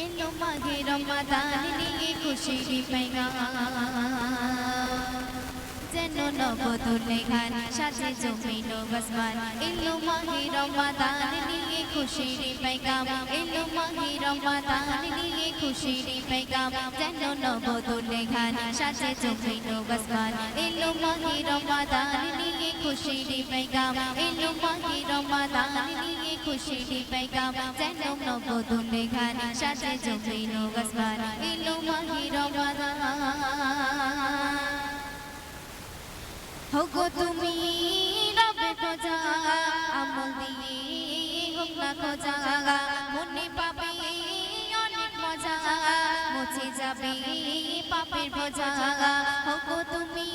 এলো মাঘে রমাদান নিয়ে খুশির পেগাম যেন নবদুলে গান সাজে জমিন আসমান এলো মাঘে রমাদান নিয়ে খুশির পেগাম এলো মাঘে রমাদান নিয়ে খুশির পেগাম যেন নবদুলে গান সাজে জমিন আসমান এলো মাঘে রমাদান নিয়ে খুশির পেগাম এলো মাঘে রমাদান নিয়ে খুশির পেগাম যেন নবদুলে গান সাজে জমিন আসমান এলো মাঘে রমাদান হোগো তুমি রবে প্রজা আমল দিয়ে হোক না খোঁজা মনে পাবে অনেক মজা মুছে যাবে পাপের বোঝা হোগো তুমি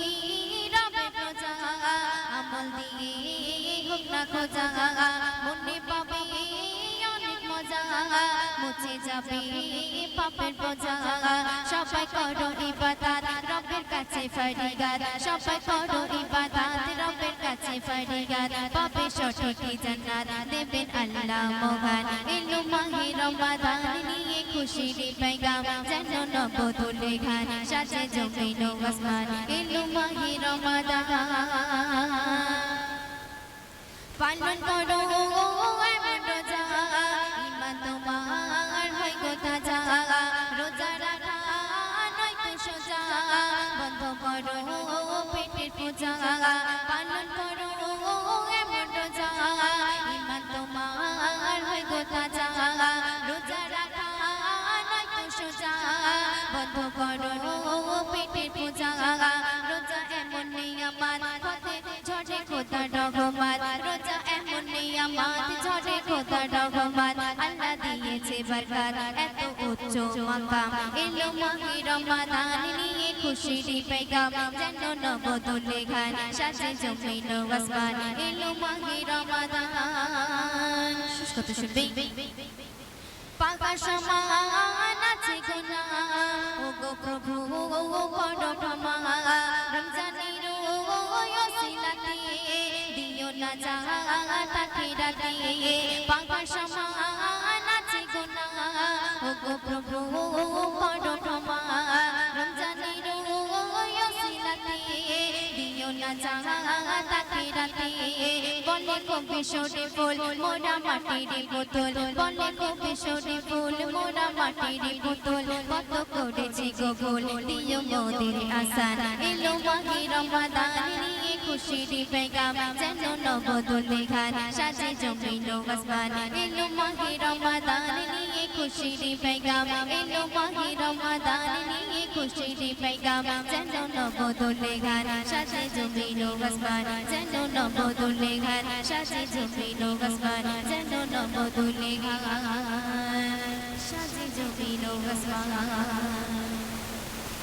রবে প্রজা আমল দিয়ে হোক না খোঁজা মনে পাবে অনেক মজা মুছে যাবে পাপের বোঝা সবাই করো ইবাদত রবের কাছে ফরিয়াদ সবাই করো ইবাদত রবের কাছে ফরিয়াদ পাবে সঠিক জান্নাত দেবেন আল্লাহ মহান এলো মাহে রমাদান নিয়ে খুশির পেগাম যেন নবদুলে গান সাজে জমিন আসমান এলো মাহে রমাদান পালন করো এমন রোজা ঈমান তোমার হয় গো তাজা রোজা রাখা নয় তো সোজা বন্ধ করো পেটের পূজা পালন করো এমন রোজা ঈমান তোমার হয় গো তাজা রোজা রাখা নয় তো সোজা বন্ধ করো পেটের পূজা রোজা এমন নিয়ামত পথে ঝড়ে খোদা রহমত রোজা এমন নিয়ামত ঝড়ে খোদা রহমত আল্লাহ দিয়েছে বরকত এত উচ্চ মাকাম এলো মাহে রমাদান নিয়ে খুশির পেগাম যেন নবদুলে গান সাজে জমিন আসমান এলো মাহে রমাদান কত শুনবে পাকা সমান আছে গুনাহ ওগো প্রভু বড় ক্ষমা রমজানের ওসিলাতে দিও না জাহাত আখিরাতে পাকা সমান আছে গুনাহ ওগো প্রভু বড় ক্ষমা রমজানের ওসিলাতে দিও না জাহাত আখিরাতে বলে কবি সরে ফুল মোরা মাটির বোতল বলে কবি সরে ফুল মোরা মাটির বোতল কত করেছি গোগল দিও মোদের আসান এলো মাহে রমাদান নিয়ে খুশির পেগাম যেন নবদুলে গান সাজে জমিন আসমান এলো মাহে রমাদান নিয়ে খুশির পেগাম এলো মাহে রমাদান নিয়ে খুশির পেগাম যেন নবদুলে গান সাজে জমিন আসমান যেন নবদুলে গান সাজে জমিন আসমান যেন নবদুলে গান সাজে জমিন আসমান